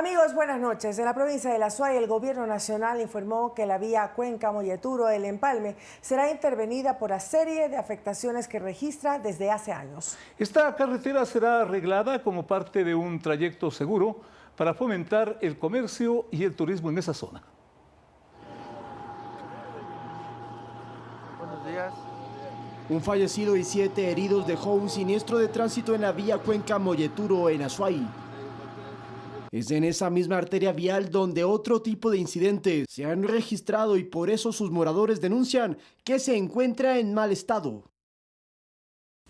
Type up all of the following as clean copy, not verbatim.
Amigos, buenas noches. En la provincia de La Suay, el gobierno nacional informó que la vía Cuenca-Molleturo, El Empalme, será intervenida por la serie de afectaciones que registra desde hace años. Esta carretera será arreglada como parte de un trayecto seguro para fomentar el comercio y el turismo en esa zona. Buenos días. Un fallecido y 7 heridos dejó un siniestro de tránsito en la vía Cuenca-Molleturo en Azuay. Es en esa misma arteria vial donde otro tipo de incidentes se han registrado y por eso sus moradores denuncian que se encuentra en mal estado.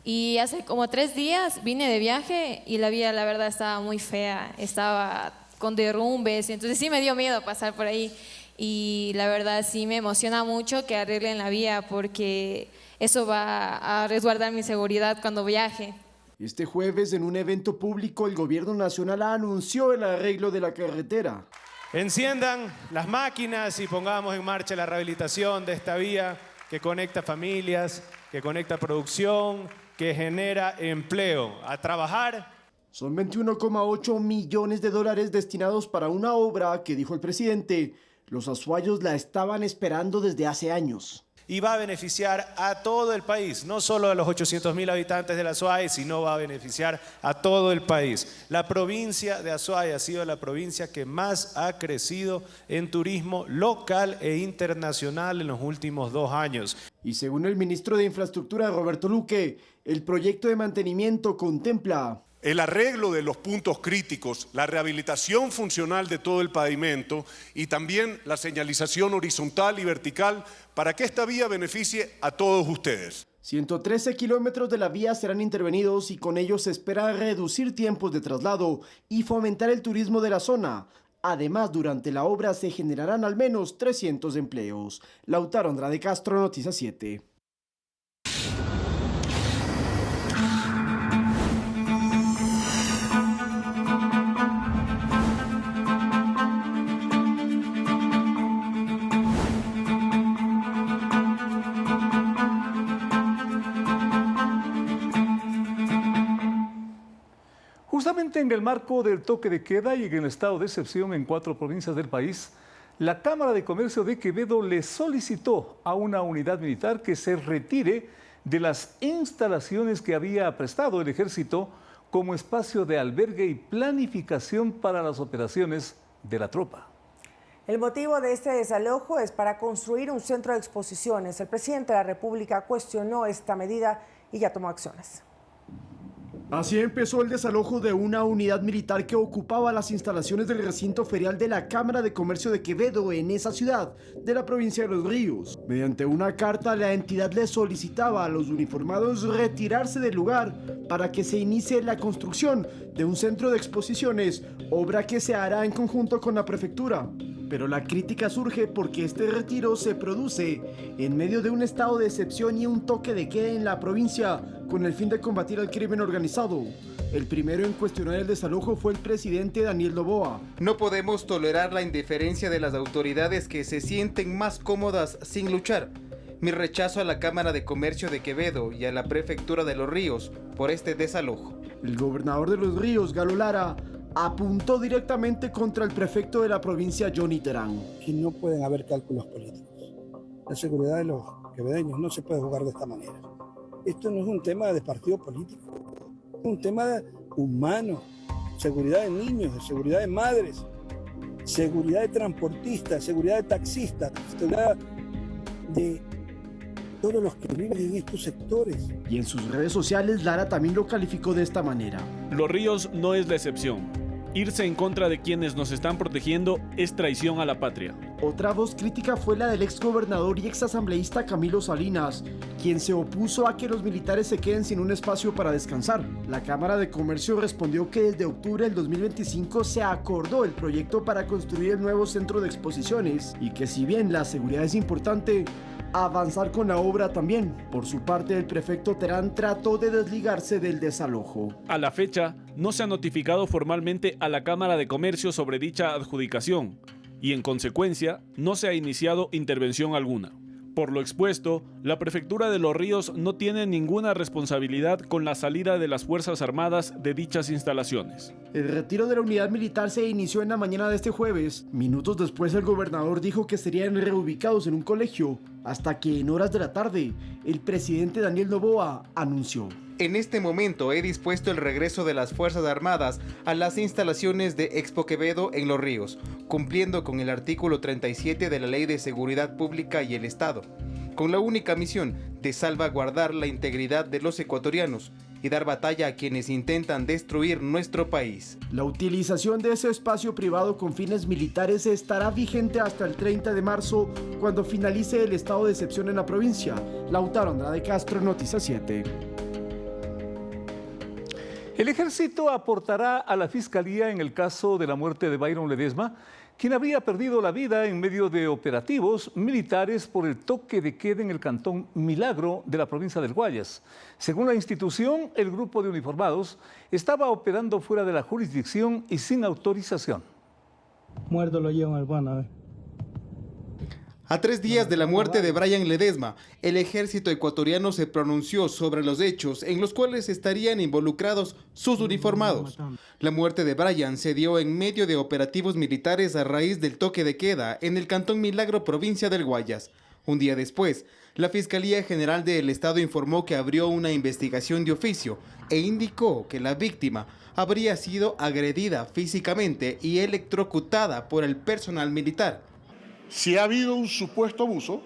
Y hace como 3 días vine de viaje y la vía, la verdad, estaba muy fea, estaba con derrumbes, entonces sí me dio miedo pasar por ahí. Y la verdad sí me emociona mucho que arreglen la vía porque eso va a resguardar mi seguridad cuando viaje. Este jueves, en un evento público, el gobierno nacional anunció el arreglo de la carretera. Enciendan las máquinas y pongamos en marcha la rehabilitación de esta vía que conecta familias, que conecta producción, que genera empleo. A trabajar. Son 21,8 millones de dólares destinados para una obra que, dijo el presidente, los azuayos la estaban esperando desde hace años. Y va a beneficiar a todo el país, no solo a los 800.000 habitantes de la Azuay, sino va a beneficiar a todo el país. La provincia de Azuay ha sido la provincia que más ha crecido en turismo local e internacional en los últimos 2 años. Y según el ministro de Infraestructura, Roberto Luque, el proyecto de mantenimiento contempla el arreglo de los puntos críticos, la rehabilitación funcional de todo el pavimento y también la señalización horizontal y vertical para que esta vía beneficie a todos ustedes. 113 kilómetros de la vía serán intervenidos y con ellos se espera reducir tiempos de traslado y fomentar el turismo de la zona. Además, durante la obra se generarán al menos 300 empleos. Lautaro Andrade Castro, Noticias 7. Justamente en el marco del toque de queda y en el estado de excepción en 4 provincias del país, la Cámara de Comercio de Quevedo le solicitó a una unidad militar que se retire de las instalaciones que había prestado el ejército como espacio de albergue y planificación para las operaciones de la tropa. El motivo de este desalojo es para construir un centro de exposiciones. El presidente de la República cuestionó esta medida y ya tomó acciones. Así empezó el desalojo de una unidad militar que ocupaba las instalaciones del recinto ferial de la Cámara de Comercio de Quevedo en esa ciudad de la provincia de Los Ríos. Mediante una carta, la entidad le solicitaba a los uniformados retirarse del lugar para que se inicie la construcción de un centro de exposiciones, obra que se hará en conjunto con la prefectura. Pero la crítica surge porque este retiro se produce en medio de un estado de excepción y un toque de queda en la provincia con el fin de combatir al crimen organizado. El primero en cuestionar el desalojo fue el presidente Daniel Noboa. No podemos tolerar la indiferencia de las autoridades que se sienten más cómodas sin luchar. Mi rechazo a la Cámara de Comercio de Quevedo y a la Prefectura de Los Ríos por este desalojo. El gobernador de Los Ríos, Galo Lara, apuntó directamente contra el prefecto de la provincia, Johnny Terán. Y no pueden haber cálculos políticos. La seguridad de los quevedeños no se puede jugar de esta manera. Esto no es un tema de partido político, es un tema humano, seguridad de niños, de seguridad de madres, seguridad de transportistas, seguridad de taxistas, seguridad de todos los que viven en estos sectores. Y en sus redes sociales, Lara también lo calificó de esta manera. Los Ríos no es la excepción. Irse en contra de quienes nos están protegiendo es traición a la patria. Otra voz crítica fue la del exgobernador y exasambleísta Camilo Salinas, quien se opuso a que los militares se queden sin un espacio para descansar. La Cámara de Comercio respondió que desde octubre del 2025 se acordó el proyecto para construir el nuevo centro de exposiciones y que si bien la seguridad es importante, avanzar con la obra también. Por su parte, el prefecto Terán trató de desligarse del desalojo. A la fecha, no se ha notificado formalmente a la Cámara de Comercio sobre dicha adjudicación y, en consecuencia, no se ha iniciado intervención alguna. Por lo expuesto, la Prefectura de Los Ríos no tiene ninguna responsabilidad con la salida de las Fuerzas Armadas de dichas instalaciones. El retiro de la unidad militar se inició en la mañana de este jueves. Minutos después, el gobernador dijo que serían reubicados en un colegio, hasta que en horas de la tarde, el presidente Daniel Noboa anunció: en este momento he dispuesto el regreso de las Fuerzas Armadas a las instalaciones de Expo Quevedo en Los Ríos, cumpliendo con el artículo 37 de la Ley de Seguridad Pública y el Estado, con la única misión de salvaguardar la integridad de los ecuatorianos y dar batalla a quienes intentan destruir nuestro país. La utilización de ese espacio privado con fines militares estará vigente hasta el 30 de marzo, cuando finalice el estado de excepción en la provincia. Lautaro Andrade Castro, Noticias 7. El ejército aportará a la fiscalía en el caso de la muerte de Byron Ledesma, quien habría perdido la vida en medio de operativos militares por el toque de queda en el cantón Milagro de la provincia del Guayas. Según la institución, el grupo de uniformados estaba operando fuera de la jurisdicción y sin autorización. Muerto lo llevan al pan, a ver. A 3 días de la muerte de Byron Ledesma, el ejército ecuatoriano se pronunció sobre los hechos en los cuales estarían involucrados sus uniformados. La muerte de Byron se dio en medio de operativos militares a raíz del toque de queda en el cantón Milagro, provincia del Guayas. Un día después, la Fiscalía General del Estado informó que abrió una investigación de oficio e indicó que la víctima habría sido agredida físicamente y electrocutada por el personal militar. Si ha habido un supuesto abuso,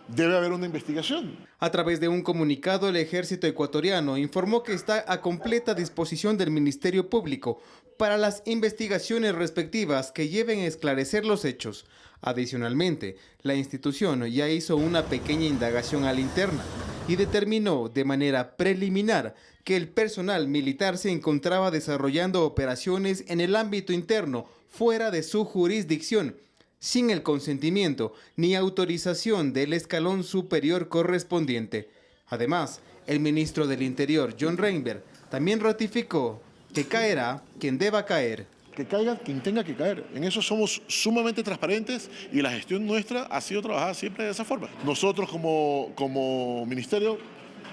debe haber una investigación. A través de un comunicado, el ejército ecuatoriano informó que está a completa disposición del Ministerio Público para las investigaciones respectivas que lleven a esclarecer los hechos. Adicionalmente, la institución ya hizo una pequeña indagación a la interna y determinó de manera preliminar que el personal militar se encontraba desarrollando operaciones en el ámbito interno fuera de su jurisdicción, sin el consentimiento ni autorización del escalón superior correspondiente. Además, el ministro del Interior, John Reinberg, también ratificó que caerá quien deba caer. Que caiga quien tenga que caer. En eso somos sumamente transparentes y la gestión nuestra ha sido trabajada siempre de esa forma. Nosotros como ministerio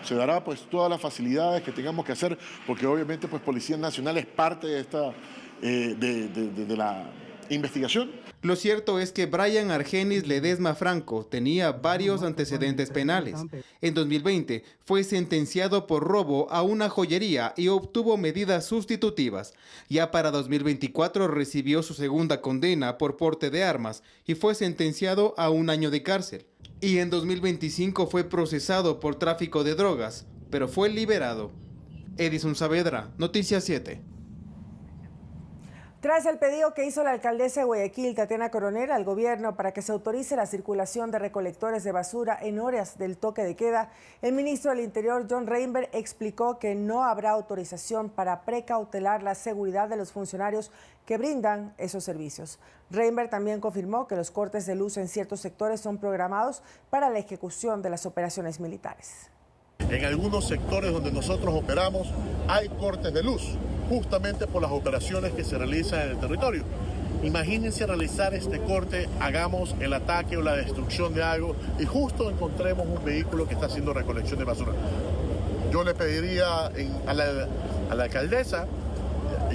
se dará pues todas las facilidades que tengamos que hacer, porque obviamente pues Policía Nacional es parte de esta de la investigación. Lo cierto es que Byron Argenis Ledesma Franco tenía varios antecedentes penales. En 2020 fue sentenciado por robo a una joyería y obtuvo medidas sustitutivas. Ya para 2024 recibió su segunda condena por porte de armas y fue sentenciado a 1 año de cárcel. Y en 2025 fue procesado por tráfico de drogas, pero fue liberado. Edison Saavedra, Noticias 7. Tras el pedido que hizo la alcaldesa de Guayaquil, Tatiana Coronel, al gobierno para que se autorice la circulación de recolectores de basura en horas del toque de queda, el ministro del Interior, John Reinberg, explicó que no habrá autorización para precautelar la seguridad de los funcionarios que brindan esos servicios. Reinberg también confirmó que los cortes de luz en ciertos sectores son programados para la ejecución de las operaciones militares. En algunos sectores donde nosotros operamos hay cortes de luz, justamente por las operaciones que se realizan en el territorio. Imagínense realizar este corte, hagamos el ataque o la destrucción de algo y justo encontremos un vehículo que está haciendo recolección de basura. Yo le pediría a la alcaldesa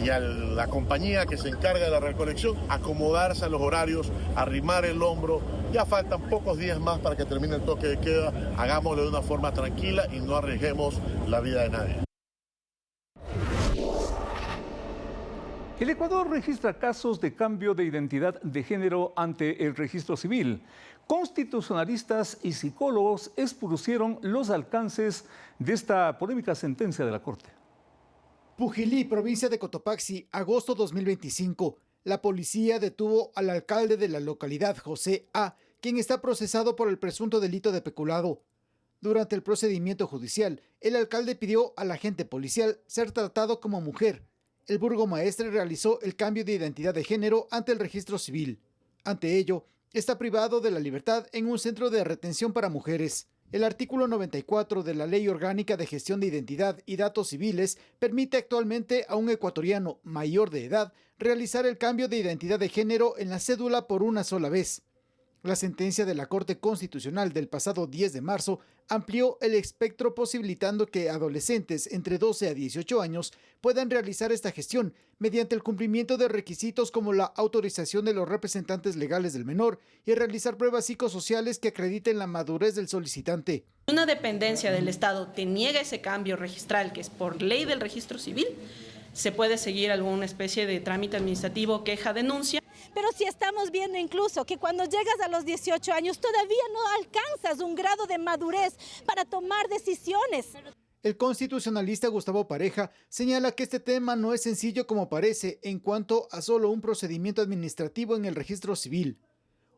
y a la compañía que se encarga de la recolección acomodarse a los horarios, arrimar el hombro. Ya faltan pocos días más para que termine el toque de queda. Hagámoslo de una forma tranquila y no arriesguemos la vida de nadie. El Ecuador registra casos de cambio de identidad de género ante el registro civil. Constitucionalistas y psicólogos expusieron los alcances de esta polémica sentencia de la Corte. Pujilí, provincia de Cotopaxi, agosto 2025. La policía detuvo al alcalde de la localidad, José A., quien está procesado por el presunto delito de peculado. Durante el procedimiento judicial, el alcalde pidió al agente policial ser tratado como mujer. El burgomaestre realizó el cambio de identidad de género ante el registro civil. Ante ello, está privado de la libertad en un centro de retención para mujeres. El artículo 94 de la Ley Orgánica de Gestión de Identidad y Datos Civiles permite actualmente a un ecuatoriano mayor de edad realizar el cambio de identidad de género en la cédula por una sola vez. La sentencia de la Corte Constitucional del pasado 10 de marzo amplió el espectro posibilitando que adolescentes entre 12 a 18 años puedan realizar esta gestión mediante el cumplimiento de requisitos como la autorización de los representantes legales del menor y realizar pruebas psicosociales que acrediten la madurez del solicitante. Una dependencia del Estado te niega ese cambio registral, que es por ley del registro civil, se puede seguir alguna especie de trámite administrativo, queja, denuncia. Pero si estamos viendo incluso que cuando llegas a los 18 años todavía no alcanzas un grado de madurez para tomar decisiones. El constitucionalista Gustavo Pareja señala que este tema no es sencillo como parece en cuanto a solo un procedimiento administrativo en el registro civil.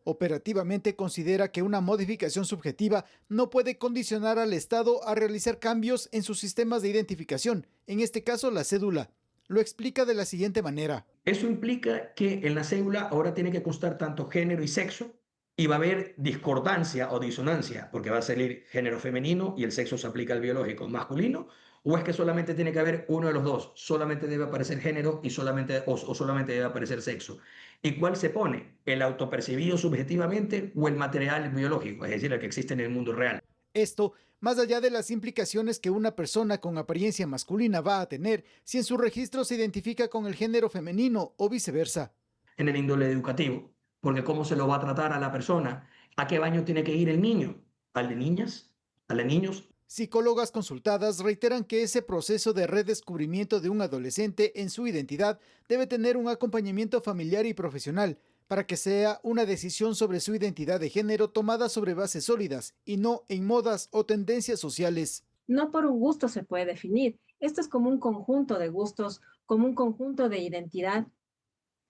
Operativamente considera que una modificación subjetiva no puede condicionar al Estado a realizar cambios en sus sistemas de identificación, en este caso la cédula. Lo explica de la siguiente manera. Eso implica que en la cédula ahora tiene que constar tanto género y sexo y va a haber discordancia o disonancia porque va a salir género femenino y el sexo se aplica al biológico masculino, o es que solamente tiene que haber uno de los dos, solamente debe aparecer género y solamente debe aparecer sexo. ¿Y cuál se pone? ¿El autopercibido subjetivamente o el material biológico, es decir, el que existe en el mundo real? Esto, más allá de las implicaciones que una persona con apariencia masculina va a tener si en su registro se identifica con el género femenino o viceversa. En el índole educativo, porque cómo se lo va a tratar a la persona, a qué baño tiene que ir el niño, al de niñas, al de niños. Psicólogas consultadas reiteran que ese proceso de redescubrimiento de un adolescente en su identidad debe tener un acompañamiento familiar y profesional para que sea una decisión sobre su identidad de género tomada sobre bases sólidas y no en modas o tendencias sociales. No por un gusto se puede definir. Esto es como un conjunto de gustos, como un conjunto de identidad,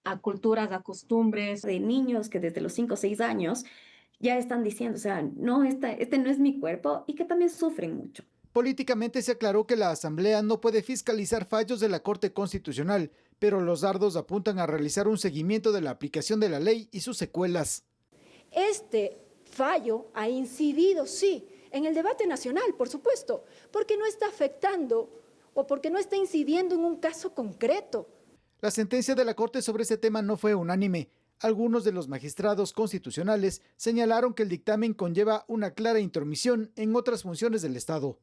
a culturas, a costumbres. De niños que desde los 5 o 6 años ya están diciendo, o sea, no, este no es mi cuerpo, y que también sufren mucho. Políticamente se aclaró que la Asamblea no puede fiscalizar fallos de la Corte Constitucional, pero los dardos apuntan a realizar un seguimiento de la aplicación de la ley y sus secuelas. Este fallo ha incidido, sí, en el debate nacional, por supuesto, porque no está afectando o porque no está incidiendo en un caso concreto. La sentencia de la Corte sobre este tema no fue unánime. Algunos de los magistrados constitucionales señalaron que el dictamen conlleva una clara intromisión en otras funciones del Estado.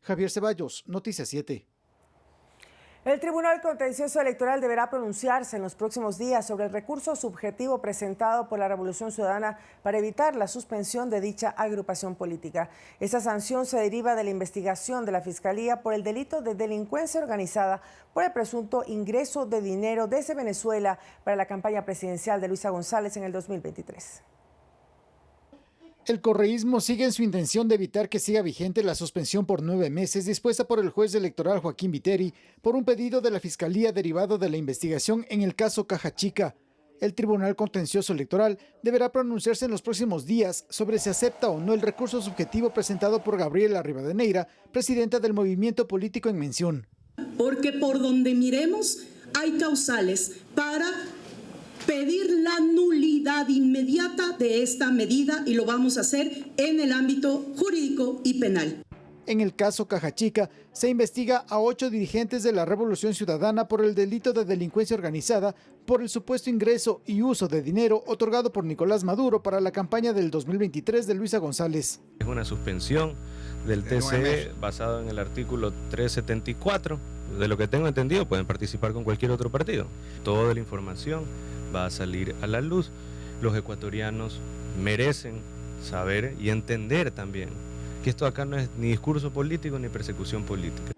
Javier Ceballos, Noticias 7. El Tribunal Contencioso Electoral deberá pronunciarse en los próximos días sobre el recurso subjetivo presentado por la Revolución Ciudadana para evitar la suspensión de dicha agrupación política. Esta sanción se deriva de la investigación de la Fiscalía por el delito de delincuencia organizada por el presunto ingreso de dinero desde Venezuela para la campaña presidencial de Luisa González en el 2023. El correísmo sigue en su intención de evitar que siga vigente la suspensión por 9 meses dispuesta por el juez electoral Joaquín Viteri por un pedido de la Fiscalía derivado de la investigación en el caso Caja Chica. El Tribunal Contencioso Electoral deberá pronunciarse en los próximos días sobre si acepta o no el recurso subjetivo presentado por Gabriela Rivadeneira, presidenta del movimiento político en mención. Porque por donde miremos hay causales para pedir la nulidad inmediata de esta medida, y lo vamos a hacer en el ámbito jurídico y penal. En el caso Caja Chica, se investiga a 8 dirigentes de la Revolución Ciudadana por el delito de delincuencia organizada por el supuesto ingreso y uso de dinero otorgado por Nicolás Maduro para la campaña del 2023 de Luisa González. Es una suspensión del TCE basado en el artículo 374. De lo que tengo entendido, pueden participar con cualquier otro partido. Toda la información va a salir a la luz. Los ecuatorianos merecen saber y entender también que esto acá no es ni discurso político ni persecución política.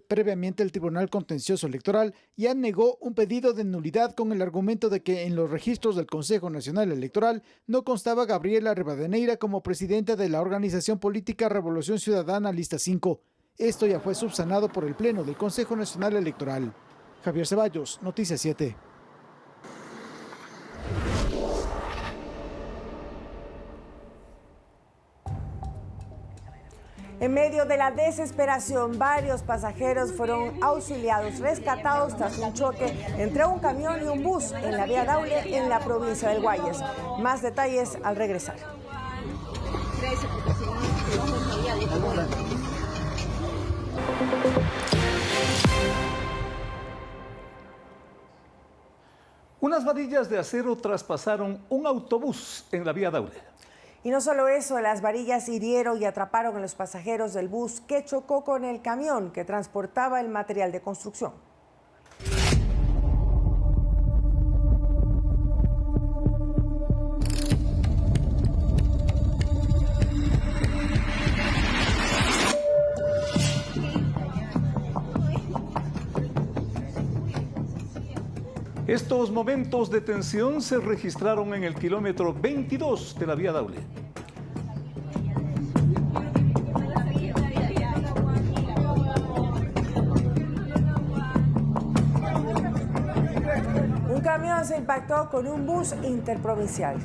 Previamente, el Tribunal Contencioso Electoral ya negó un pedido de nulidad con el argumento de que en los registros del Consejo Nacional Electoral no constaba Gabriela Rivadeneira como presidenta de la organización política Revolución Ciudadana Lista 5. Esto ya fue subsanado por el Pleno del Consejo Nacional Electoral. Javier Ceballos, Noticias 7. En medio de la desesperación, varios pasajeros fueron auxiliados, rescatados tras un choque entre un camión y un bus en la vía Daule, en la provincia del Guayas. Más detalles al regresar. Unas varillas de acero traspasaron un autobús en la vía Daule. Y no solo eso, las varillas hirieron y atraparon a los pasajeros del bus que chocó con el camión que transportaba el material de construcción. Estos momentos de tensión se registraron en el kilómetro 22 de la vía Daule. Un camión se impactó con un bus interprovincial.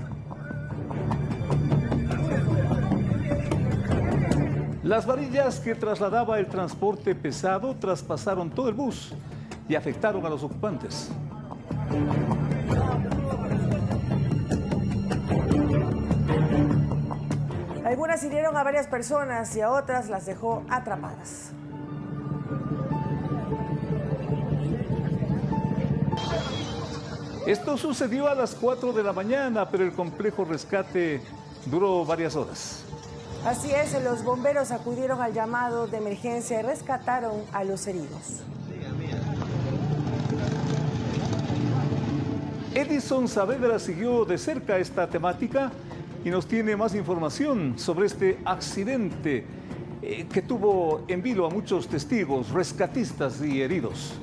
Las varillas que trasladaba el transporte pesado traspasaron todo el bus y afectaron a los ocupantes. Algunas hirieron a varias personas y a otras las dejó atrapadas. Esto sucedió a las 4 de la mañana, pero el complejo rescate duró varias horas. Así es, los bomberos acudieron al llamado de emergencia y rescataron a los heridos. Edison Saavedra siguió de cerca esta temática y nos tiene más información sobre este accidente que tuvo en vilo a muchos testigos, rescatistas y heridos.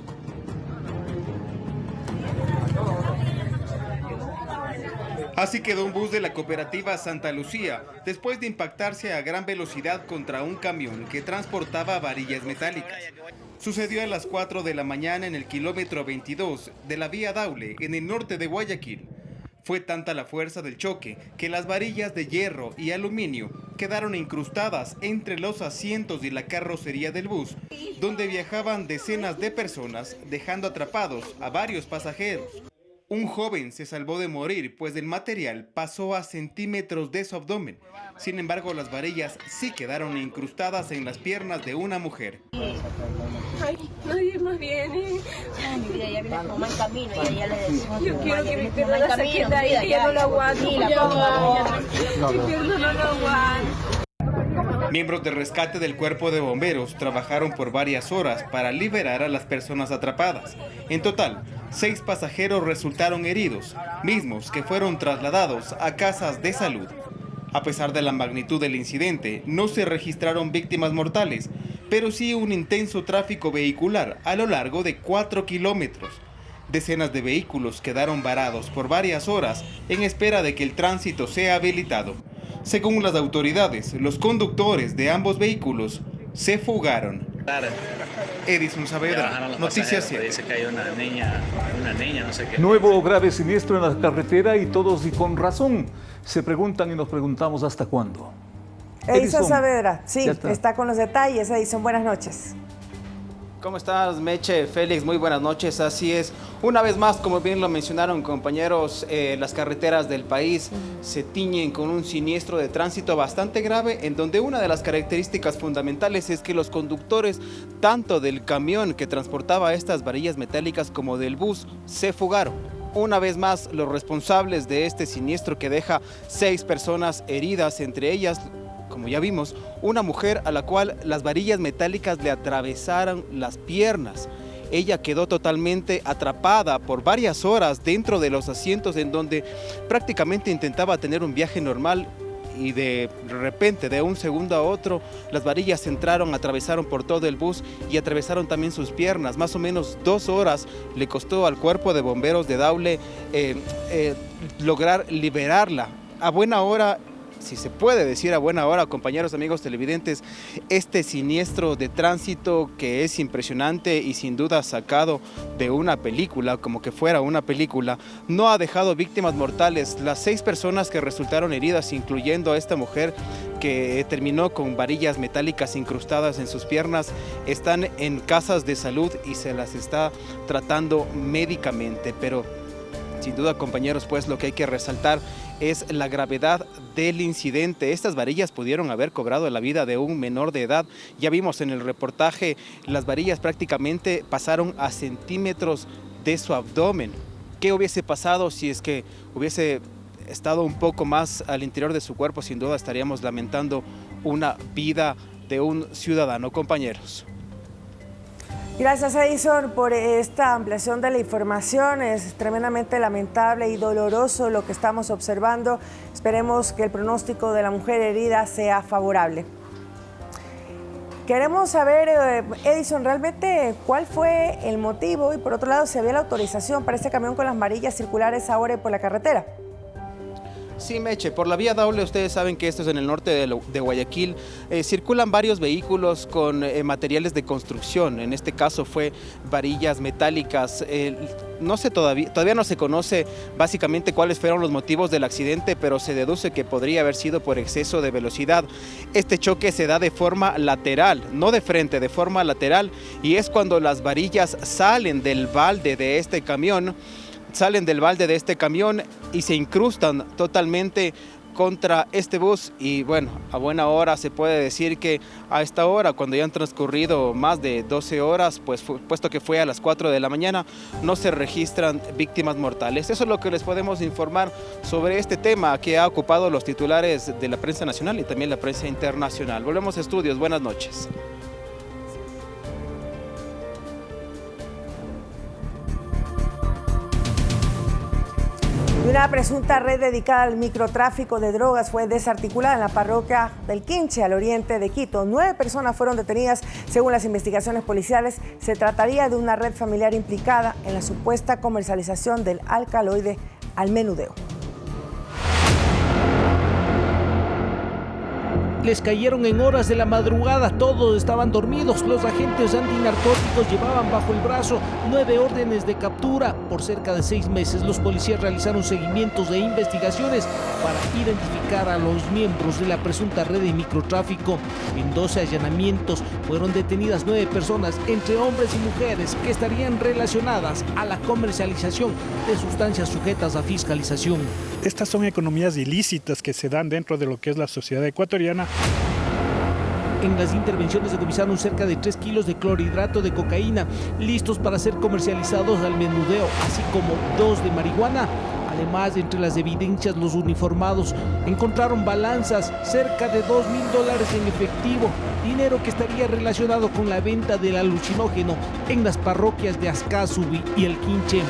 Así quedó un bus de la cooperativa Santa Lucía después de impactarse a gran velocidad contra un camión que transportaba varillas metálicas. Sucedió a las 4 de la mañana en el kilómetro 22 de la vía Daule, en el norte de Guayaquil. Fue tanta la fuerza del choque que las varillas de hierro y aluminio quedaron incrustadas entre los asientos y la carrocería del bus, donde viajaban decenas de personas, dejando atrapados a varios pasajeros. Un joven se salvó de morir, pues el material pasó a centímetros de su abdomen. Sin embargo, las varillas sí quedaron incrustadas en las piernas de una mujer. Ay, nadie más viene. Ay, mi vida, ya viene como mal camino y ya le decimos. Yo quiero que mi pierna la saquen de ahí, ya no lo aguanto. Mi pierna no lo aguanto. Miembros de rescate del cuerpo de bomberos trabajaron por varias horas para liberar a las personas atrapadas. En total, 6 pasajeros resultaron heridos, mismos que fueron trasladados a casas de salud. A pesar de la magnitud del incidente, no se registraron víctimas mortales, pero sí un intenso tráfico vehicular a lo largo de 4 kilómetros. Decenas de vehículos quedaron varados por varias horas en espera de que el tránsito sea habilitado. Según las autoridades, los conductores de ambos vehículos se fugaron. Edison Saavedra, Noticias 7. Dice que hay una niña, no sé qué. Nuevo grave siniestro en la carretera y todos y con razón se preguntan y nos preguntamos hasta cuándo. Edison Saavedra, sí, está con los detalles. Edison, buenas noches. ¿Cómo estás, Meche? Félix, muy buenas noches. Así es, una vez más, como bien lo mencionaron compañeros, las carreteras del país se tiñen con un siniestro de tránsito bastante grave, en donde una de las características fundamentales es que los conductores, tanto del camión que transportaba estas varillas metálicas como del bus, se fugaron. Una vez más, los responsables de este siniestro que deja 6 personas heridas, entre ellas, como ya vimos, una mujer a la cual las varillas metálicas le atravesaron las piernas. Ella quedó totalmente atrapada por varias horas dentro de los asientos, en donde prácticamente intentaba tener un viaje normal y de repente, de un segundo a otro, las varillas entraron, atravesaron por todo el bus y atravesaron también sus piernas. Más o menos 2 horas le costó al cuerpo de bomberos de Daule lograr liberarla. A buena hora, si se puede decir a buena hora, compañeros, amigos televidentes, este siniestro de tránsito que es impresionante y sin duda sacado de una película, como que fuera una película, no ha dejado víctimas mortales. Las 6 personas que resultaron heridas, incluyendo a esta mujer que terminó con varillas metálicas incrustadas en sus piernas, están en casas de salud y se las está tratando médicamente. Pero sin duda, compañeros, pues lo que hay que resaltar es la gravedad del incidente. Estas varillas pudieron haber cobrado la vida de un menor de edad. Ya vimos en el reportaje, las varillas prácticamente pasaron a centímetros de su abdomen. ¿Qué hubiese pasado si es que hubiese estado un poco más al interior de su cuerpo? Sin duda estaríamos lamentando una vida de un ciudadano, compañeros. Gracias, Edison, por esta ampliación de la información. Es tremendamente lamentable y doloroso lo que estamos observando. Esperemos que el pronóstico de la mujer herida sea favorable. Queremos saber, Edison, realmente cuál fue el motivo y, por otro lado, si había la autorización para este camión con las varillas circulares ahora por la carretera. Sí, Meche, por la vía Daule, ustedes saben que esto es en el norte de Guayaquil, circulan varios vehículos con materiales de construcción. En este caso fue varillas metálicas. No sé, todavía no se conoce básicamente cuáles fueron los motivos del accidente, pero se deduce que podría haber sido por exceso de velocidad. Este choque se da de forma lateral, no de frente, de forma lateral, y es cuando las varillas salen del balde de este camión, y se incrustan totalmente contra este bus. Y bueno, a buena hora se puede decir que a esta hora, cuando ya han transcurrido más de 12 horas, pues puesto que fue a las 4 de la mañana, no se registran víctimas mortales. Eso es lo que les podemos informar sobre este tema que ha ocupado los titulares de la prensa nacional y también la prensa internacional. Volvemos a estudios, buenas noches. Una presunta red dedicada al microtráfico de drogas fue desarticulada en la parroquia del Quinche, al oriente de Quito. 9 personas fueron detenidas. Según las investigaciones policiales, se trataría de una red familiar implicada en la supuesta comercialización del alcaloide al menudeo. Les cayeron en horas de la madrugada, todos estaban dormidos. Los agentes antinarcóticos llevaban bajo el brazo 9 órdenes de captura. Por cerca de 6 meses, los policías realizaron seguimientos e investigaciones para identificar a los miembros de la presunta red de microtráfico. En 12 allanamientos fueron detenidas 9 personas, entre hombres y mujeres, que estarían relacionadas a la comercialización de sustancias sujetas a fiscalización. Estas son economías ilícitas que se dan dentro de lo que es la sociedad ecuatoriana. En las intervenciones decomisaron cerca de 3 kilos de clorhidrato de cocaína, listos para ser comercializados al menudeo, así como 2 de marihuana. Además, entre las evidencias, los uniformados encontraron balanzas, cerca de $2.000 en efectivo, dinero que estaría relacionado con la venta del alucinógeno en las parroquias de Azcázubi y El Quinche.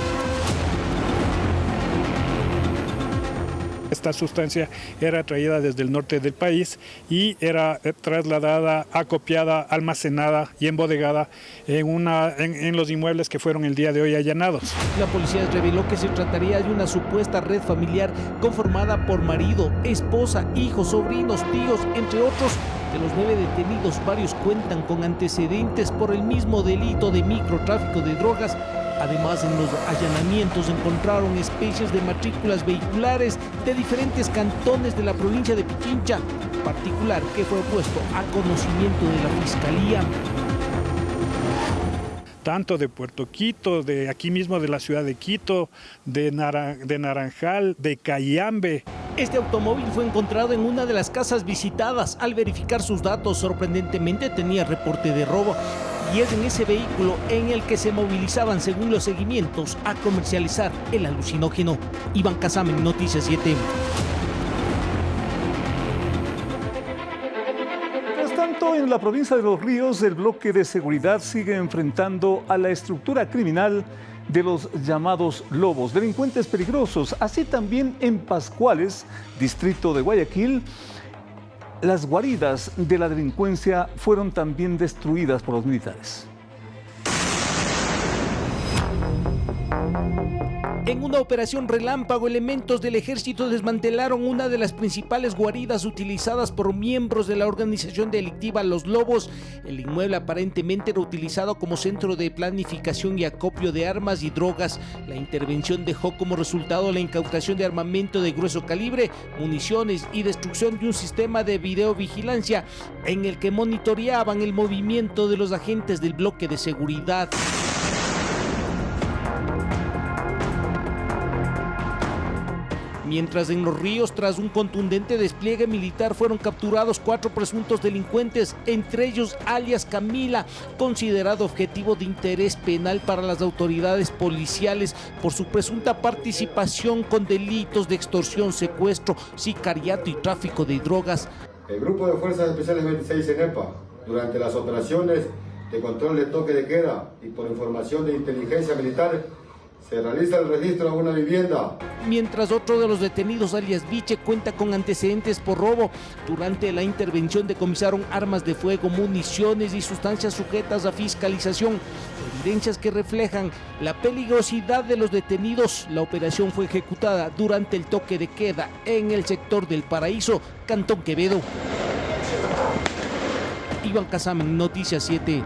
Esta sustancia era traída desde el norte del país y era trasladada, acopiada, almacenada y embodegada en los inmuebles que fueron el día de hoy allanados. La policía reveló que se trataría de una supuesta red familiar conformada por marido, esposa, hijos, sobrinos, tíos, entre otros. De los 9 detenidos, varios cuentan con antecedentes por el mismo delito de microtráfico de drogas. Además, en los allanamientos encontraron especies de matrículas vehiculares de diferentes cantones de la provincia de Pichincha, particular que fue puesto a conocimiento de la Fiscalía. Tanto de Puerto Quito, de aquí mismo de la ciudad de Quito, de Naranjal, de Cayambe. Este automóvil fue encontrado en una de las casas visitadas. Al verificar sus datos, sorprendentemente tenía reporte de robo. Y es en ese vehículo en el que se movilizaban, según los seguimientos, a comercializar el alucinógeno. Iván Casamen, Noticias 7. Mientras tanto, en la provincia de Los Ríos, el bloque de seguridad sigue enfrentando a la estructura criminal de los llamados lobos, delincuentes peligrosos. Así también en Pascuales, distrito de Guayaquil, las guaridas de la delincuencia fueron también destruidas por los militares. En una operación relámpago, elementos del ejército desmantelaron una de las principales guaridas utilizadas por miembros de la organización delictiva Los Lobos. El inmueble aparentemente era utilizado como centro de planificación y acopio de armas y drogas. La intervención dejó como resultado la incautación de armamento de grueso calibre, municiones y destrucción de un sistema de videovigilancia en el que monitoreaban el movimiento de los agentes del bloque de seguridad. Mientras en Los Ríos, tras un contundente despliegue militar, fueron capturados 4 presuntos delincuentes, entre ellos alias Camila, considerado objetivo de interés penal para las autoridades policiales por su presunta participación con delitos de extorsión, secuestro, sicariato y tráfico de drogas. El Grupo de Fuerzas Especiales 26 ENEPA, durante las operaciones de control de toque de queda y por información de inteligencia militar, se realiza el registro a una vivienda. Mientras otro de los detenidos, alias Viche, cuenta con antecedentes por robo. Durante la intervención decomisaron armas de fuego, municiones y sustancias sujetas a fiscalización. Evidencias que reflejan la peligrosidad de los detenidos. La operación fue ejecutada durante el toque de queda en el sector del Paraíso, Cantón Quevedo. Iván Casamen, Noticias 7.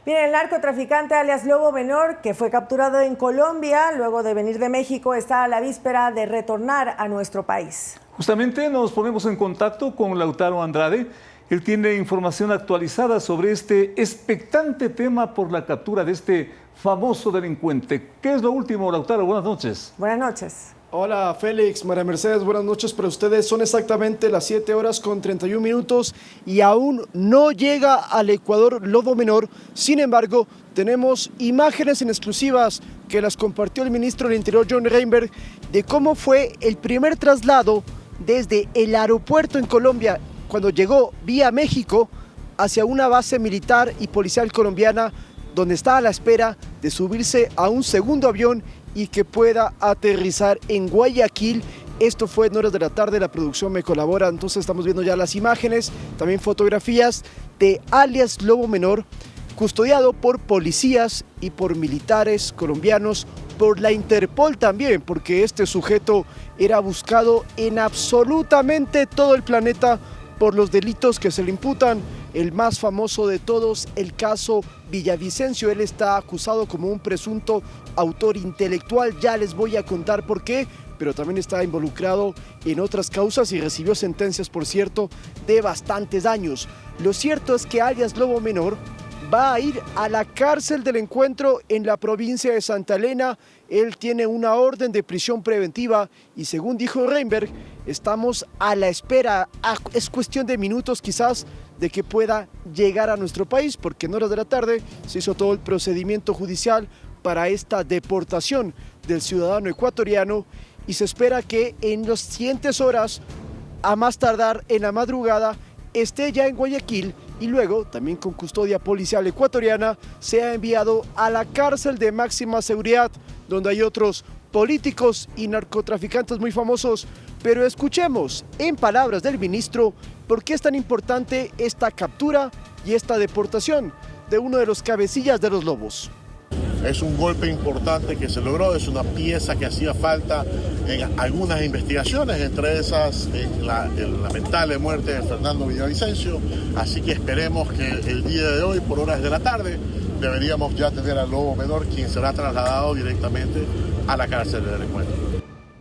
Bien, el narcotraficante alias Lobo Menor, que fue capturado en Colombia luego de venir de México, está a la víspera de retornar a nuestro país. Justamente nos ponemos en contacto con Lautaro Andrade. Él tiene información actualizada sobre este expectante tema por la captura de este famoso delincuente. ¿Qué es lo último, Lautaro? Buenas noches. Buenas noches. Hola Félix, María Mercedes, buenas noches para ustedes. Son exactamente las 7:31 y aún no llega al Ecuador Lobo Menor. Sin embargo, tenemos imágenes en exclusivas que las compartió el ministro del Interior, John Reinberg, de cómo fue el primer traslado desde el aeropuerto en Colombia, cuando llegó vía México, hacia una base militar y policial colombiana, donde está a la espera de subirse a un segundo avión y que pueda aterrizar en Guayaquil. Esto fue en horas de la tarde, la producción me colabora, entonces estamos viendo ya las imágenes, también fotografías de alias Lobo Menor, custodiado por policías y por militares colombianos, por la Interpol también, porque este sujeto era buscado en absolutamente todo el planeta por los delitos que se le imputan. El más famoso de todos, el caso Villavicencio. Él está acusado como un presunto autor intelectual, ya les voy a contar por qué, pero también está involucrado en otras causas y recibió sentencias, por cierto, de bastantes años. Lo cierto es que alias Lobo Menor va a ir a la cárcel del Encuentro en la provincia de Santa Elena. Él tiene una orden de prisión preventiva y, según dijo Reinberg, estamos a la espera, es cuestión de minutos quizás, de que pueda llegar a nuestro país, porque en horas de la tarde se hizo todo el procedimiento judicial para esta deportación del ciudadano ecuatoriano y se espera que en las siguientes horas, a más tardar en la madrugada, esté ya en Guayaquil y luego, también con custodia policial ecuatoriana, sea enviado a la cárcel de máxima seguridad, donde hay otros políticos y narcotraficantes muy famosos. Pero escuchemos, en palabras del ministro, por qué es tan importante esta captura y esta deportación de uno de los cabecillas de los lobos. Es un golpe importante que se logró, es una pieza que hacía falta en algunas investigaciones, entre esas la lamentable muerte de Fernando Villavicencio, así que esperemos que el día de hoy, por horas de la tarde, deberíamos ya tener al Lobo Menor, quien será trasladado directamente a la cárcel del Encuentro.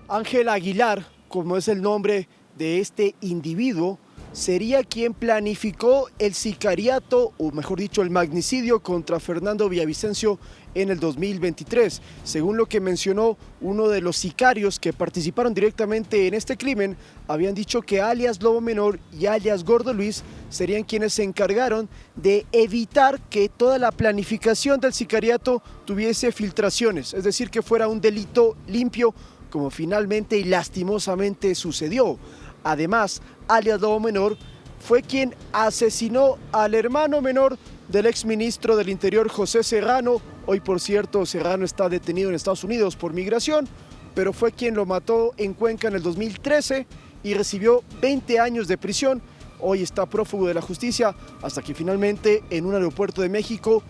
Ángel Aguilar, como es el nombre de este individuo, sería quien planificó el sicariato, o mejor dicho, el magnicidio contra Fernando Villavicencio en el 2023. Según lo que mencionó uno de los sicarios que participaron directamente en este crimen, habían dicho que alias Lobo Menor y alias Gordo Luis serían quienes se encargaron de evitar que toda la planificación del sicariato tuviese filtraciones, es decir, que fuera un delito limpio, como finalmente y lastimosamente sucedió. Además, alias Lobo Menor fue quien asesinó al hermano menor del exministro del Interior, José Serrano. Hoy, por cierto, Serrano está detenido en Estados Unidos por migración, pero fue quien lo mató en Cuenca en el 2013 y recibió 20 años de prisión. Hoy está prófugo de la justicia, hasta que finalmente en un aeropuerto de México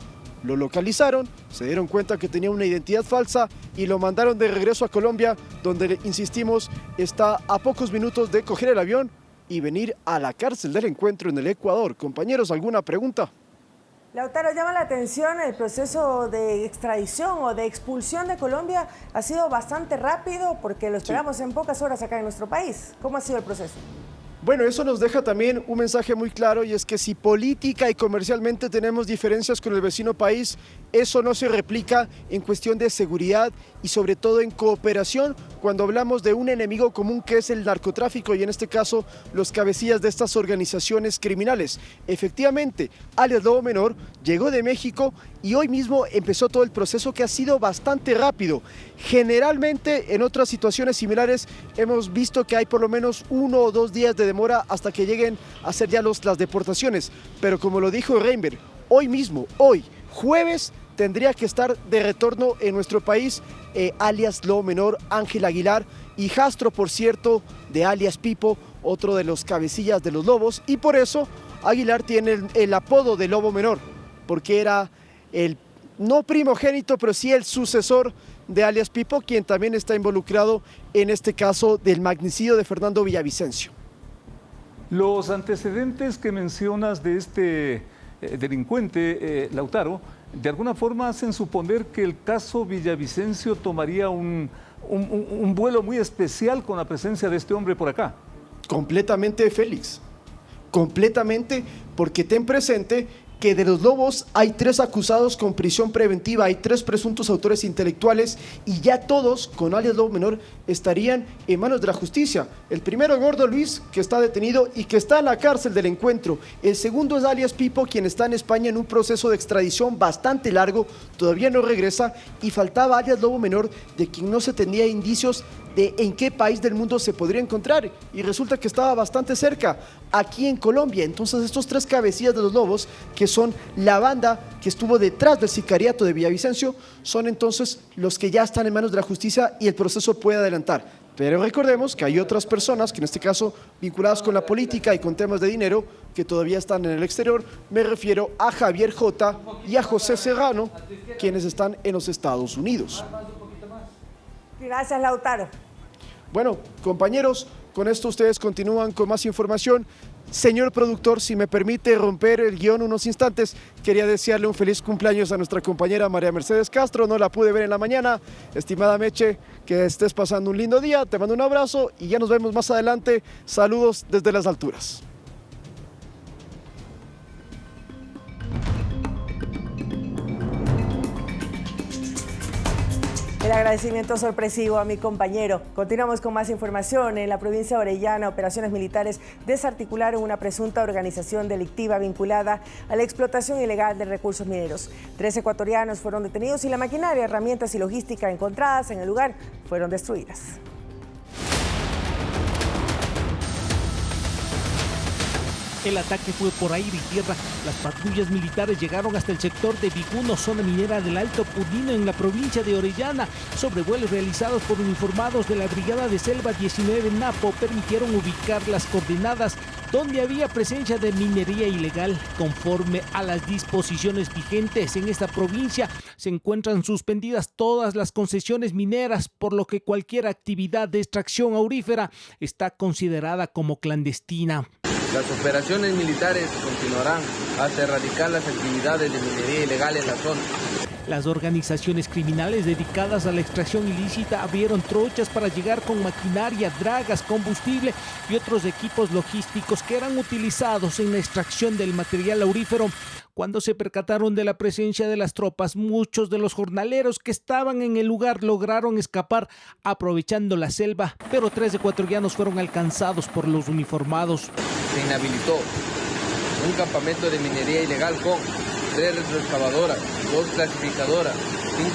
lo localizaron, se dieron cuenta que tenía una identidad falsa y lo mandaron de regreso a Colombia, donde, insistimos, está a pocos minutos de coger el avión y venir a la cárcel del Encuentro en el Ecuador. Compañeros, ¿alguna pregunta? Lautaro, llama la atención el proceso de extradición o de expulsión de Colombia. Ha sido bastante rápido porque lo esperamos en pocas horas acá en nuestro país. ¿Cómo ha sido el proceso? Bueno, eso nos deja también un mensaje muy claro, y es que si política y comercialmente tenemos diferencias con el vecino país, eso no se replica en cuestión de seguridad y sobre todo en cooperación cuando hablamos de un enemigo común que es el narcotráfico y en este caso los cabecillas de estas organizaciones criminales. Efectivamente, alias Lobo Menor llegó de México y hoy mismo empezó todo el proceso que ha sido bastante rápido. Generalmente en otras situaciones similares hemos visto que hay por lo menos 1 o 2 días de demora hasta que lleguen a hacer ya las deportaciones, pero como lo dijo Reinberg, hoy mismo, hoy, jueves, tendría que estar de retorno en nuestro país alias Lobo Menor, Ángel Aguilar, hijastro, por cierto, de alias Pipo, otro de los cabecillas de los lobos, y por eso Aguilar tiene el apodo de Lobo Menor, porque era el, no primogénito, pero sí el sucesor de alias Pipo, quien también está involucrado en este caso del magnicidio de Fernando Villavicencio. Los antecedentes que mencionas de este delincuente, Lautaro, de alguna forma hacen suponer que el caso Villavicencio tomaría un vuelo muy especial con la presencia de este hombre por acá. Completamente, Félix. Completamente, porque ten presente que de los lobos hay 3 acusados con prisión preventiva, hay 3 presuntos autores intelectuales y ya todos, con alias Lobo Menor, estarían en manos de la justicia. El primero, Gordo Luis, que está detenido y que está en la cárcel del encuentro. El segundo es alias Pipo, quien está en España en un proceso de extradición bastante largo, todavía no regresa, y faltaba alias Lobo Menor, de quien no se tenía indicios de en qué país del mundo se podría encontrar, y resulta que estaba bastante cerca, aquí en Colombia. Entonces estos 3 cabecillas de los lobos, que son la banda que estuvo detrás del sicariato de Villavicencio, son entonces los que ya están en manos de la justicia y el proceso puede adelantar. Pero recordemos que hay otras personas, que en este caso vinculadas con la política y con temas de dinero, que todavía están en el exterior. Me refiero a Javier J. y a José Serrano, quienes están en los Estados Unidos. Gracias, Lautaro. Bueno, compañeros, con esto ustedes continúan con más información. Señor productor, si me permite romper el guión unos instantes, quería desearle un feliz cumpleaños a nuestra compañera María Mercedes Castro, no la pude ver en la mañana. Estimada Meche, que estés pasando un lindo día, te mando un abrazo y ya nos vemos más adelante. Saludos desde las alturas. El agradecimiento sorpresivo a mi compañero. Continuamos con más información. En la provincia de Orellana, operaciones militares desarticularon una presunta organización delictiva vinculada a la explotación ilegal de recursos mineros. 3 ecuatorianos fueron detenidos y la maquinaria, herramientas y logística encontradas en el lugar fueron destruidas. El ataque fue por aire y tierra. Las patrullas militares llegaron hasta el sector de Biguno, zona minera del Alto Pudino, en la provincia de Orellana. Sobrevuelos realizados por uniformados de la Brigada de Selva 19 Napo permitieron ubicar las coordenadas donde había presencia de minería ilegal. Conforme a las disposiciones vigentes en esta provincia, se encuentran suspendidas todas las concesiones mineras, por lo que cualquier actividad de extracción aurífera está considerada como clandestina. Las operaciones militares continuarán hasta erradicar las actividades de minería ilegal en la zona. Las organizaciones criminales dedicadas a la extracción ilícita abrieron trochas para llegar con maquinaria, dragas, combustible y otros equipos logísticos que eran utilizados en la extracción del material aurífero. Cuando se percataron de la presencia de las tropas, muchos de los jornaleros que estaban en el lugar lograron escapar aprovechando la selva, pero 3 ecuatorianos fueron alcanzados por los uniformados. Se inhabilitó un campamento de minería ilegal con 3 retroexcavadoras, 2 clasificadoras,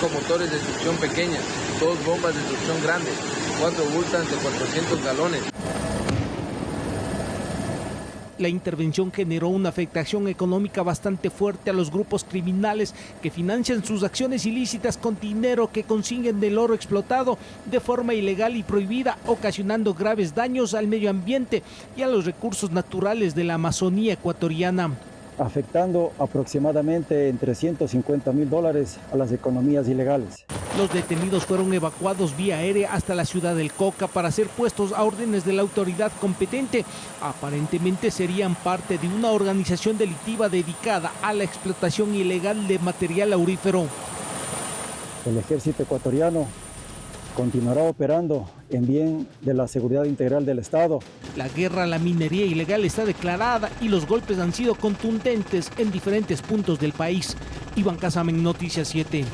5 motores de succión pequeñas, 2 bombas de succión grandes, 4 bultas de 400 galones. La intervención generó una afectación económica bastante fuerte a los grupos criminales que financian sus acciones ilícitas con dinero que consiguen del oro explotado de forma ilegal y prohibida, ocasionando graves daños al medio ambiente y a los recursos naturales de la Amazonía ecuatoriana, afectando aproximadamente entre $150.000 a las economías ilegales. Los detenidos fueron evacuados vía aérea hasta la ciudad del Coca para ser puestos a órdenes de la autoridad competente. Aparentemente serían parte de una organización delictiva dedicada a la explotación ilegal de material aurífero. El ejército ecuatoriano continuará operando en bien de la seguridad integral del Estado. La guerra a la minería ilegal está declarada y los golpes han sido contundentes en diferentes puntos del país. Iván Casamen, Noticias 7.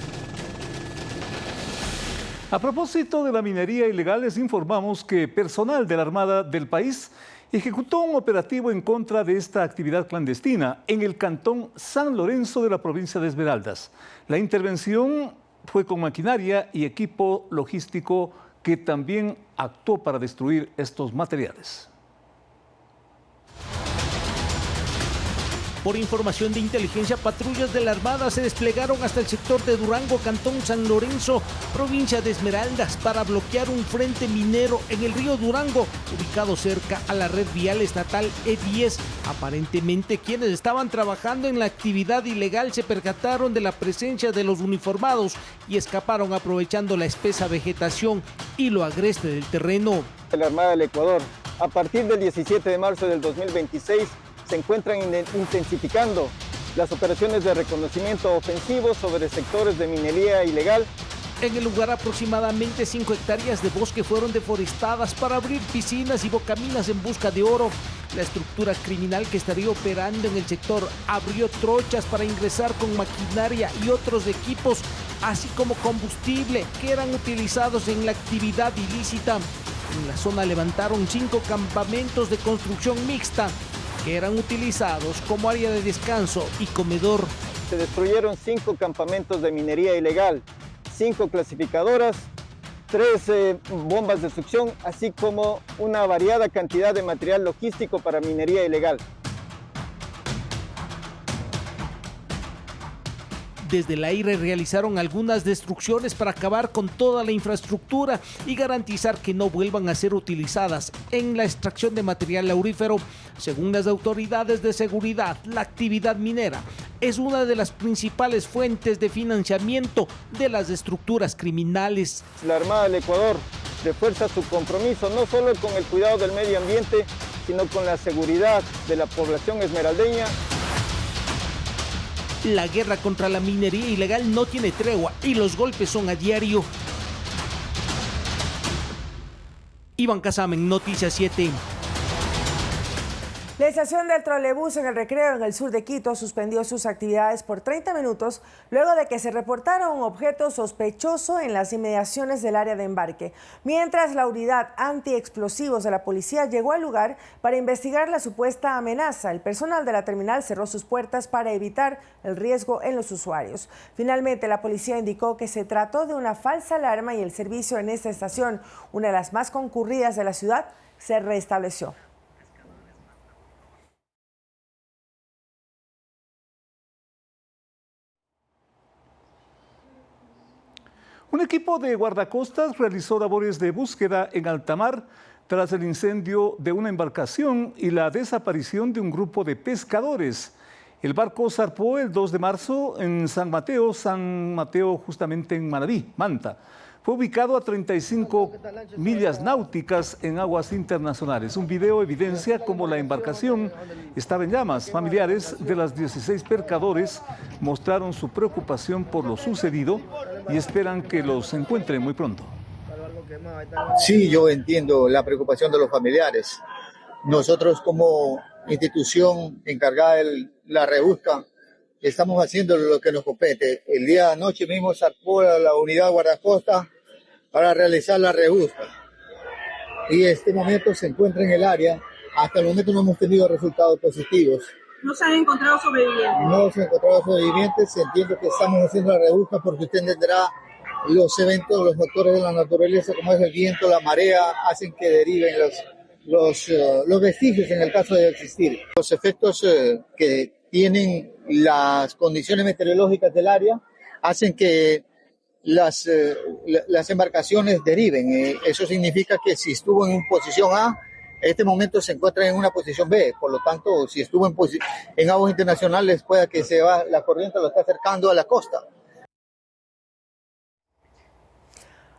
A propósito de la minería ilegal, les informamos que personal de la Armada del país ejecutó un operativo en contra de esta actividad clandestina en el cantón San Lorenzo de la provincia de Esmeraldas. La intervención fue con maquinaria y equipo logístico que también actuó para destruir estos materiales. Por información de inteligencia, patrullas de la Armada se desplegaron hasta el sector de Durango, cantón San Lorenzo, provincia de Esmeraldas, para bloquear un frente minero en el río Durango, ubicado cerca a la red vial estatal E10. Aparentemente, quienes estaban trabajando en la actividad ilegal se percataron de la presencia de los uniformados y escaparon aprovechando la espesa vegetación y lo agreste del terreno. La Armada del Ecuador, a partir del 17 de marzo del 2026, se encuentran intensificando las operaciones de reconocimiento ofensivo sobre sectores de minería ilegal. En el lugar, aproximadamente 5 hectáreas de bosque fueron deforestadas para abrir piscinas y bocaminas en busca de oro. La estructura criminal que estaría operando en el sector abrió trochas para ingresar con maquinaria y otros equipos, así como combustible que eran utilizados en la actividad ilícita. En la zona levantaron 5 campamentos de construcción mixta que eran utilizados como área de descanso y comedor. Se destruyeron 5 campamentos de minería ilegal, 5 clasificadoras, 3 bombas de succión, así como una variada cantidad de material logístico para minería ilegal. Desde el aire realizaron algunas destrucciones para acabar con toda la infraestructura y garantizar que no vuelvan a ser utilizadas en la extracción de material aurífero. Según las autoridades de seguridad, la actividad minera es una de las principales fuentes de financiamiento de las estructuras criminales. La Armada del Ecuador refuerza su compromiso no solo con el cuidado del medio ambiente, sino con la seguridad de la población esmeraldeña. La guerra contra la minería ilegal no tiene tregua y los golpes son a diario. Iván Casamen, Noticias 7. La estación del trolebús en el Recreo, en el sur de Quito, suspendió sus actividades por 30 minutos luego de que se reportara un objeto sospechoso en las inmediaciones del área de embarque, mientras la unidad antiexplosivos de la policía llegó al lugar para investigar la supuesta amenaza. El personal de la terminal cerró sus puertas para evitar el riesgo en los usuarios. Finalmente, la policía indicó que se trató de una falsa alarma y el servicio en esta estación, una de las más concurridas de la ciudad, se restableció. Un equipo de guardacostas realizó labores de búsqueda en alta mar tras el incendio de una embarcación y la desaparición de un grupo de pescadores. El barco zarpó el 2 de marzo en San Mateo justamente en Manabí, Manta. Fue ubicado a 35 millas náuticas en aguas internacionales. Un video evidencia cómo la embarcación estaba en llamas. Familiares de las 16 pescadores mostraron su preocupación por lo sucedido y esperan que los encuentren muy pronto. Sí, yo entiendo la preocupación de los familiares. Nosotros como institución encargada de la rebusca estamos haciendo lo que nos compete. El día de anoche mismo zarpó la unidad guardacosta para realizar la rebusca. Y en este momento se encuentra en el área. Hasta el momento no hemos tenido resultados positivos. ¿No se han encontrado sobrevivientes? No se han encontrado sobrevivientes. Entiendo que estamos haciendo la rebusca porque usted entenderá los eventos, los factores de la naturaleza, como es el viento, la marea, hacen que deriven los vestigios en el caso de existir. Los efectos que tienen las condiciones meteorológicas del área hacen que las embarcaciones deriven. Eso significa que si estuvo en posición A, en este momento se encuentra en una posición B. Por lo tanto, si estuvo en aguas internacionales, pueda que la corriente lo está acercando a la costa.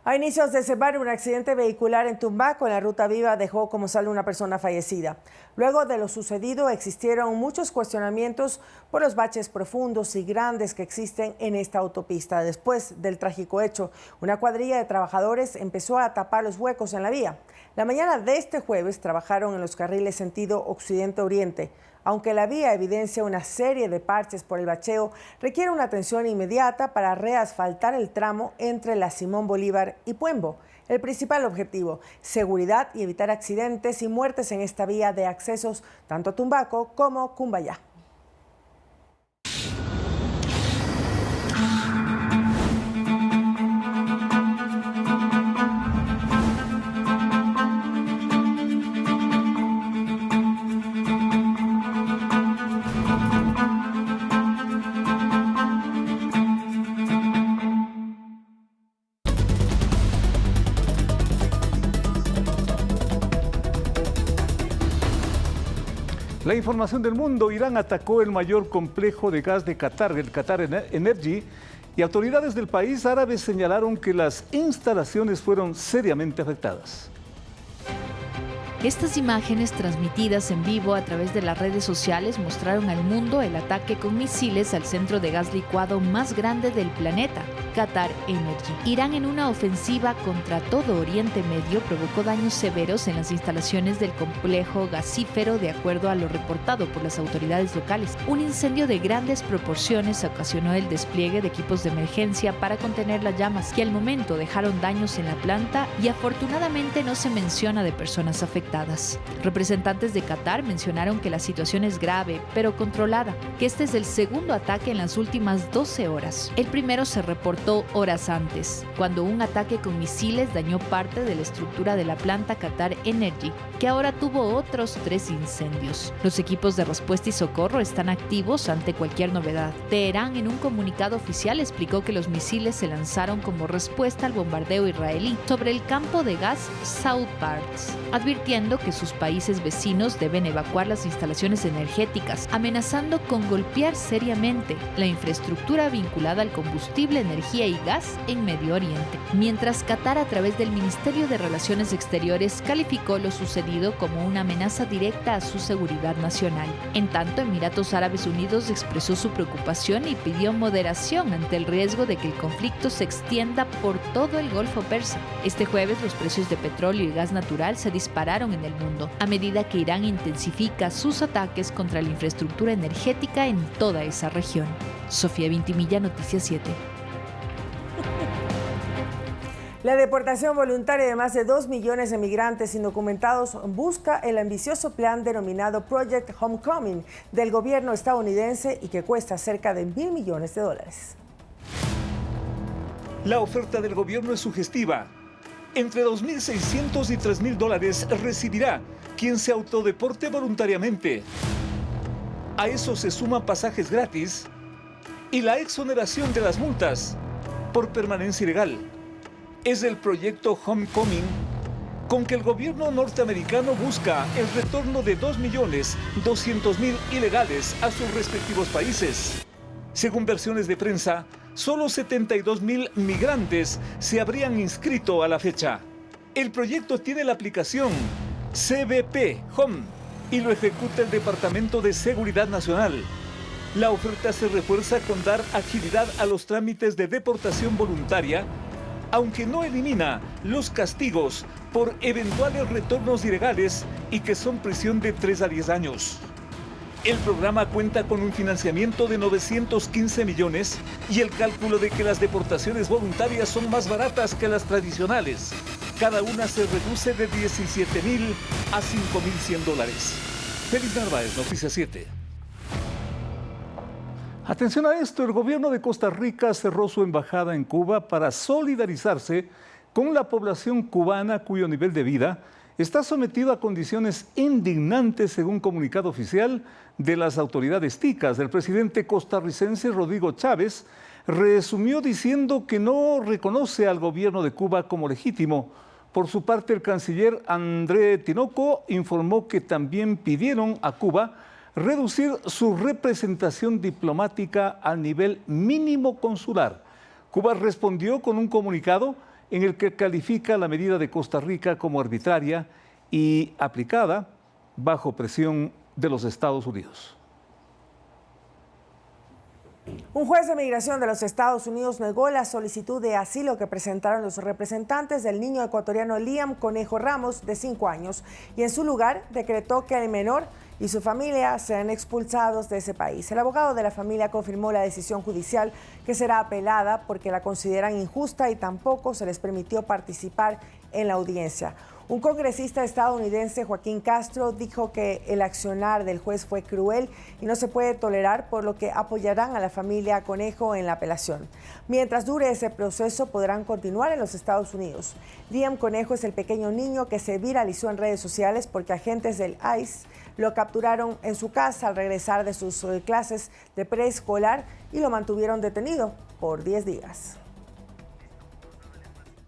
A inicios de semana, un accidente vehicular en Tumbaco, en la Ruta Viva, dejó como saldo una persona fallecida. Luego de lo sucedido, existieron muchos cuestionamientos por los baches profundos y grandes que existen en esta autopista. Después del trágico hecho, una cuadrilla de trabajadores empezó a tapar los huecos en la vía. La mañana de este jueves trabajaron en los carriles sentido occidente-oriente. Aunque la vía evidencia una serie de parches por el bacheo, requiere una atención inmediata para reasfaltar el tramo entre la Simón Bolívar y Puembo. El principal objetivo, seguridad y evitar accidentes y muertes en esta vía de accesos tanto a Tumbaco como Cumbayá. La información del mundo: Irán atacó el mayor complejo de gas de Qatar, el Qatar Energy, y autoridades del país árabe señalaron que las instalaciones fueron seriamente afectadas. Estas imágenes transmitidas en vivo a través de las redes sociales mostraron al mundo el ataque con misiles al centro de gas licuado más grande del planeta, Qatar Energy. Irán, en una ofensiva contra todo Oriente Medio, provocó daños severos en las instalaciones del complejo gasífero, de acuerdo a lo reportado por las autoridades locales. Un incendio de grandes proporciones ocasionó el despliegue de equipos de emergencia para contener las llamas, que al momento dejaron daños en la planta y afortunadamente no se menciona de personas afectadas. Representantes de Qatar mencionaron que la situación es grave, pero controlada, que este es el segundo ataque en las últimas 12 horas. El primero se reportó horas antes, cuando un ataque con misiles dañó parte de la estructura de la planta Qatar Energy, que ahora tuvo otros 3 incendios. Los equipos de respuesta y socorro están activos ante cualquier novedad. Teherán, en un comunicado oficial, explicó que los misiles se lanzaron como respuesta al bombardeo israelí sobre el campo de gas South Parts, advirtiendo que sus países vecinos deben evacuar las instalaciones energéticas, amenazando con golpear seriamente la infraestructura vinculada al combustible, energía y gas en Medio Oriente. Mientras Qatar, a través del Ministerio de Relaciones Exteriores, calificó lo sucedido como una amenaza directa a su seguridad nacional. En tanto, Emiratos Árabes Unidos expresó su preocupación y pidió moderación ante el riesgo de que el conflicto se extienda por todo el Golfo Persa. Este jueves, los precios de petróleo y gas natural se dispararon en el mundo, a medida que Irán intensifica sus ataques contra la infraestructura energética en toda esa región. Sofía Vintimilla, Noticias 7. La deportación voluntaria de más de 2 millones de migrantes indocumentados busca el ambicioso plan denominado Project Homecoming del gobierno estadounidense y que cuesta cerca de $1.000 millones. La oferta del gobierno es sugestiva. Entre $2.600 y $3.000 recibirá quien se autodeporte voluntariamente. A eso se suman pasajes gratis y la exoneración de las multas por permanencia ilegal. Es el proyecto Homecoming con que el gobierno norteamericano busca el retorno de 2.200.000 ilegales a sus respectivos países. Según versiones de prensa, solo 72.000 migrantes se habrían inscrito a la fecha. El proyecto tiene la aplicación CBP Home y lo ejecuta el Departamento de Seguridad Nacional. La oferta se refuerza con dar agilidad a los trámites de deportación voluntaria, aunque no elimina los castigos por eventuales retornos ilegales y que son prisión de 3 a 10 años. El programa cuenta con un financiamiento de 915 millones y el cálculo de que las deportaciones voluntarias son más baratas que las tradicionales. Cada una se reduce de $17.000 a $5.100. Félix Narváez, Noticias 7. Atención a esto: el gobierno de Costa Rica cerró su embajada en Cuba para solidarizarse con la población cubana cuyo nivel de vida está sometido a condiciones indignantes, según comunicado oficial de las autoridades ticas. El presidente costarricense Rodrigo Chávez resumió diciendo que no reconoce al gobierno de Cuba como legítimo. Por su parte, el canciller André Tinoco informó que también pidieron a Cuba reducir su representación diplomática al nivel mínimo consular. Cuba respondió con un comunicado en el que califica la medida de Costa Rica como arbitraria y aplicada bajo presión de los Estados Unidos. Un juez de migración de los Estados Unidos negó la solicitud de asilo que presentaron los representantes del niño ecuatoriano Liam Conejo Ramos, de 5 años, y en su lugar decretó que el menor y su familia sean expulsados de ese país. El abogado de la familia confirmó la decisión judicial, que será apelada porque la consideran injusta y tampoco se les permitió participar en la audiencia. Un congresista estadounidense, Joaquín Castro, dijo que el accionar del juez fue cruel y no se puede tolerar, por lo que apoyarán a la familia Conejo en la apelación. Mientras dure ese proceso, podrán continuar en los Estados Unidos. Liam Conejo es el pequeño niño que se viralizó en redes sociales porque agentes del ICE lo capturaron en su casa al regresar de sus clases de preescolar y lo mantuvieron detenido por 10 días.